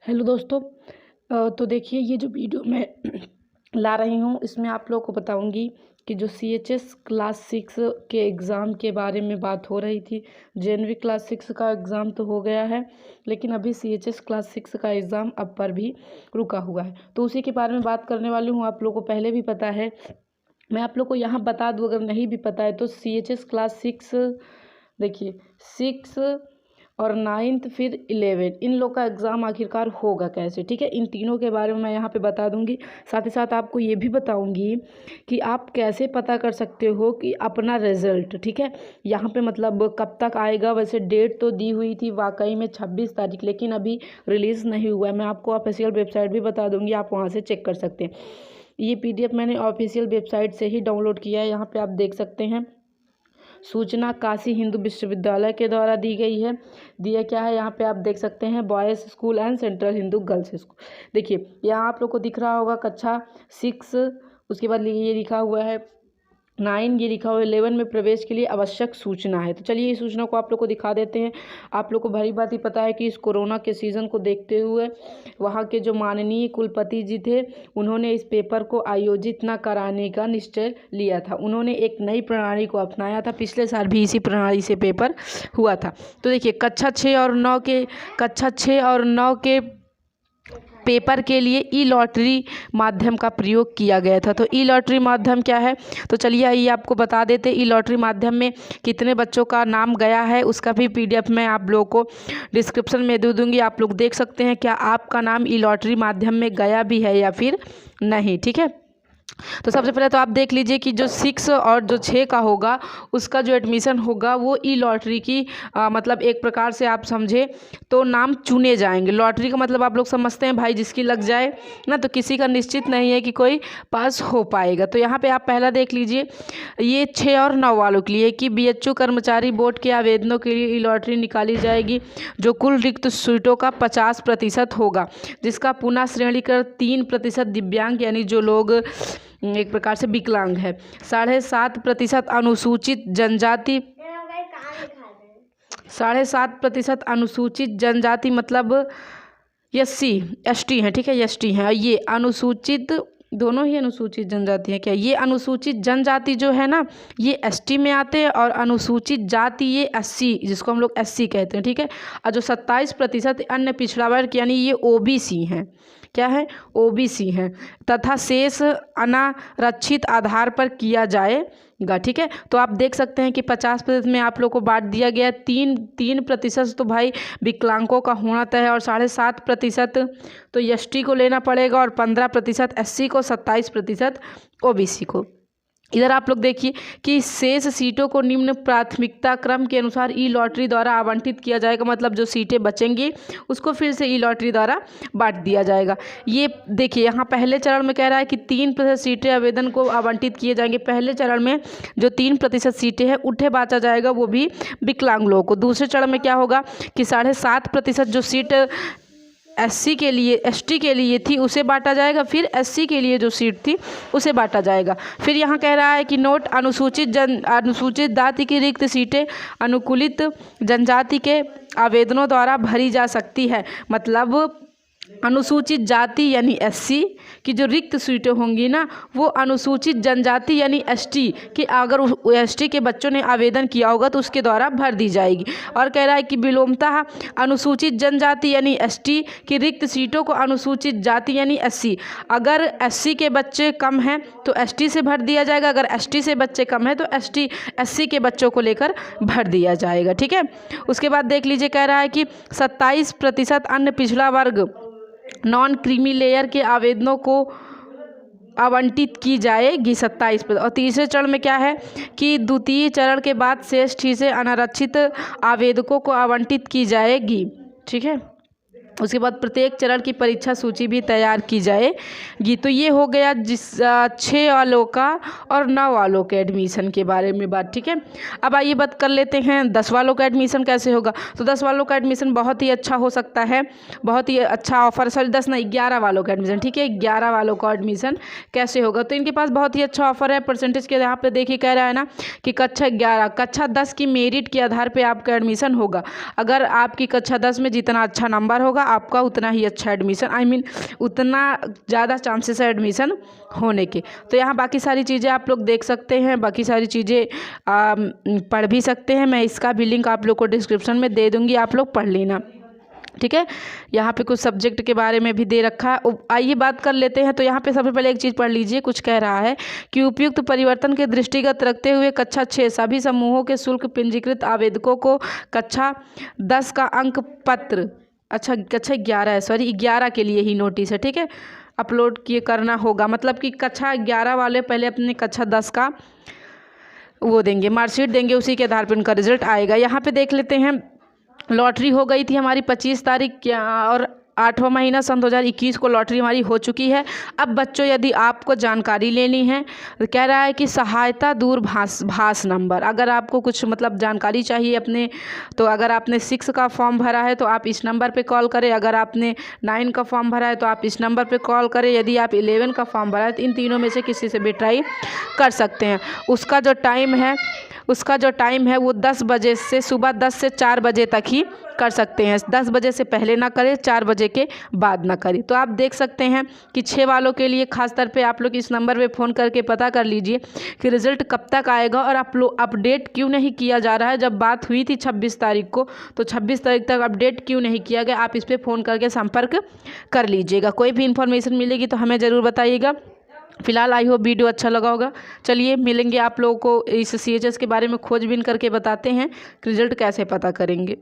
Hello दोस्तों। तो देखिए, ये जो वीडियो मैं ला रही हूँ इसमें आप लोगों को बताऊंगी कि जो CHS क्लास 6 के एग्ज़ाम के बारे में बात हो रही थी। JNV क्लास 6 का एग्ज़ाम तो हो गया है, लेकिन अभी CHS क्लास 6 का एग्ज़ाम अब पर भी रुका हुआ है, तो उसी के बारे में बात करने वाली हूँ। आप लोगों को पहले भी पता है, मैं आप लोग को यहाँ बता दूँ अगर नहीं भी पता है तो। CHS क्लास 6 देखिए, 6 और 9th फिर 11 इन लोग का एग्ज़ाम आखिरकार होगा कैसे, ठीक है। इन तीनों के बारे में मैं यहाँ पे बता दूंगी। साथ ही साथ आपको ये भी बताऊंगी कि आप कैसे पता कर सकते हो कि अपना रिज़ल्ट, ठीक है, यहाँ पे मतलब कब तक आएगा। वैसे डेट तो दी हुई थी वाकई में 26 तारीख, लेकिन अभी रिलीज़ नहीं हुआ है। मैं आपको ऑफिशियल वेबसाइट भी बता दूँगी, आप वहाँ से चेक कर सकते हैं। ये PDF मैंने ऑफिशियल वेबसाइट से ही डाउनलोड किया है। यहाँ पर आप देख सकते हैं, सूचना काशी हिंदू विश्वविद्यालय के द्वारा दी गई है। दिया क्या है यहाँ पे आप देख सकते हैं, boys school and central Hindu girls school. देखिए यहाँ आप लोग को दिख रहा होगा कक्षा 6, उसके बाद ये लिखा हुआ है 9, ये लिखा हुआ है 11 में प्रवेश के लिए आवश्यक सूचना है। तो चलिए इस सूचना को आप लोग को दिखा देते हैं। आप लोग को भली बात ही पता है कि इस कोरोना के सीज़न को देखते हुए वहाँ के जो माननीय कुलपति जी थे, उन्होंने इस पेपर को आयोजित न कराने का निश्चय लिया था। उन्होंने एक नई प्रणाली को अपनाया था। पिछले साल भी इसी प्रणाली से पेपर हुआ था। तो देखिए कक्षा 6 और 9 के पेपर के ई लॉटरी माध्यम का प्रयोग किया गया था। तो ई लॉटरी माध्यम क्या है, तो चलिए आइए आपको बता देते। ई लॉटरी माध्यम में कितने बच्चों का नाम गया है उसका भी PDF मैं आप लोगों को डिस्क्रिप्शन में दे दूँगी। आप लोग देख सकते हैं क्या आपका नाम ई लॉटरी माध्यम में गया भी है या फिर नहीं, ठीक है। तो सबसे पहले तो आप देख लीजिए कि जो 6 और जो 6 का होगा उसका जो एडमिशन होगा वो ई लॉटरी की मतलब एक प्रकार से आप समझे तो नाम चुने जाएंगे। लॉटरी का मतलब आप लोग समझते हैं भाई, जिसकी लग जाए ना, तो किसी का निश्चित नहीं है कि कोई पास हो पाएगा। तो यहाँ पे आप पहला देख लीजिए, ये 6 और 9 वालों के लिए कि BHU कर्मचारी बोर्ड के आवेदनों के लिए ई लॉटरी निकाली जाएगी, जो कुल रिक्त सीटों का 50% होगा, जिसका पुनः श्रेणीकरण 3% दिव्यांग यानी जो लोग एक प्रकार से विकलांग है, 7.5% अनुसूचित जनजाति, 7.5% अनुसूचित जनजाति मतलब SC/ST हैं, ठीक है, ST हैं। ये अनुसूचित, दोनों ही अनुसूचित जनजाति हैं क्या, ये अनुसूचित जनजाति जो है ना ये ST में आते हैं, और अनुसूचित जाति ये SC, जिसको हम लोग SC कहते हैं, ठीक है। और जो 27% अन्य पिछड़ा वर्ग यानी ये OBC हैं, क्या है, OBC हैं, तथा शेष अनारक्षित आधार पर किया जाएगा, ठीक है। तो आप देख सकते हैं कि 50% में आप लोग को बांट दिया गया। 3% तो भाई विकलांगों का होना तय है, और 7.5% तो ST को लेना पड़ेगा, और 15% SC को, 27% OBC को। इधर आप लोग देखिए कि शेष सीटों को निम्न प्राथमिकता क्रम के अनुसार ई लॉटरी द्वारा आवंटित किया जाएगा। मतलब जो सीटें बचेंगी उसको फिर से ई लॉटरी द्वारा बांट दिया जाएगा। ये देखिए यहाँ पहले चरण में कह रहा है कि 3% सीटें आवेदन को आवंटित किए जाएंगे। पहले चरण में जो 3% सीटें हैं उठे बांटा जाएगा, वो भी विकलांग लोगों को। दूसरे चरण में क्या होगा कि 7.5% जो सीट SC के लिए, ST के लिए थी उसे बांटा जाएगा, फिर SC के लिए जो सीट थी उसे बांटा जाएगा। फिर यहाँ कह रहा है कि नोट, अनुसूचित जाति की रिक्त सीटें अनुकूलित जनजाति के आवेदनों द्वारा भरी जा सकती है। मतलब अनुसूचित जाति यानी SC की जो रिक्त सीटें होंगी ना, वो अनुसूचित जनजाति यानी ST कि अगर ST के बच्चों ने आवेदन किया होगा तो उसके द्वारा भर दी जाएगी। और कह रहा है कि विलोमतः अनुसूचित जनजाति यानी ST की रिक्त सीटों को अनुसूचित जाति यानी SC, अगर SC के बच्चे कम हैं तो ST से भर दिया जाएगा, अगर ST से बच्चे कम हैं तो SC के बच्चों को लेकर भर दिया जाएगा, ठीक है। उसके बाद देख लीजिए, कह रहा है कि 27% अन्य पिछड़ा वर्ग नॉन क्रीमी लेयर के आवेदनों को आवंटित की जाएगी, 27%। और तीसरे चरण में क्या है कि द्वितीय चरण के बाद शेष से अनारक्षित आवेदकों को आवंटित की जाएगी, ठीक है। उसके बाद प्रत्येक चरण की परीक्षा सूची भी तैयार की जाएगी। तो ये हो गया 6 वालों का और 9 वालों के एडमिशन के बारे में बात, ठीक है। अब आइए बात कर लेते हैं 10 वालों का एडमिशन कैसे होगा। तो 10 वालों का एडमिशन बहुत ही अच्छा हो सकता है, बहुत ही अच्छा ऑफर। सॉरी 10 नहीं, 11 वालों का एडमिशन, ठीक है। 11 वालों का एडमिशन कैसे होगा, तो इनके पास बहुत ही अच्छा ऑफर है। परसेंटेज के यहाँ पे देखिए कह रहा है ना कि कक्षा 11, कक्षा 10 की मेरिट के आधार पर आपका एडमिशन होगा। अगर आपकी कक्षा 10 में जितना अच्छा नंबर होगा आपका उतना ही अच्छा एडमिशन उतना ज़्यादा चांसेस है एडमिशन होने के। तो यहाँ बाकी सारी चीज़ें आप लोग देख सकते हैं, बाकी सारी चीज़ें पढ़ भी सकते हैं। मैं इसका भी लिंक आप लोग को डिस्क्रिप्शन में दे दूँगी, आप लोग पढ़ लेना, ठीक है। यहाँ पे कुछ सब्जेक्ट के बारे में भी दे रखा है। आइए बात कर लेते हैं। तो यहाँ पे सबसे पहले एक चीज़ पढ़ लीजिए, कुछ कह रहा है कि उपयुक्त परिवर्तन के दृष्टिगत रखते हुए कक्षा 6 सभी समूहों के शुल्क पंजीकृत आवेदकों को कक्षा 10 का अंक पत्र, अच्छा कक्षा 11 है, सॉरी 11 के लिए ही नोटिस है, ठीक है, अपलोड किए करना होगा। मतलब कि कक्षा 11 वाले पहले अपने कक्षा 10 का वो देंगे, मार्कशीट देंगे, उसी के आधार पर उनका रिजल्ट आएगा। यहाँ पे देख लेते हैं, लॉटरी हो गई थी हमारी 25 तारीख और 8वां महीना सन 2021 को लॉटरी हमारी हो चुकी है। अब बच्चों यदि आपको जानकारी लेनी है तो कह रहा है कि सहायता दूरभाष नंबर, अगर आपको कुछ मतलब जानकारी चाहिए अपने, तो अगर आपने 6 का फॉर्म भरा है तो आप इस नंबर पे कॉल करें, अगर आपने 9 का फॉर्म भरा है तो आप इस नंबर पे कॉल करें, यदि आप 11 का फॉर्म भरा है तो इन तीनों में से किसी से भी ट्राई कर सकते हैं। उसका जो टाइम है वो 10 बजे से, सुबह 10 से 4 बजे तक ही कर सकते हैं। 10 बजे से पहले ना करें, 4 बजे के बाद ना करें। तो आप देख सकते हैं कि 6 वालों के लिए खास तौर पे आप लोग इस नंबर पे फ़ोन करके पता कर लीजिए कि रिज़ल्ट कब तक आएगा और आप लोग अपडेट क्यों नहीं किया जा रहा है। जब बात हुई थी 26 तारीख को, तो 26 तारीख तक अपडेट क्यों नहीं किया गया, आप इस पर फ़ोन करके संपर्क कर लीजिएगा। कोई भी इन्फॉर्मेशन मिलेगी तो हमें ज़रूर बताइएगा। फिलहाल आई होप वीडियो अच्छा लगा होगा। चलिए मिलेंगे आप लोगों को इस CHS के बारे में खोजबीन करके बताते हैं कि रिज़ल्ट कैसे पता करेंगे।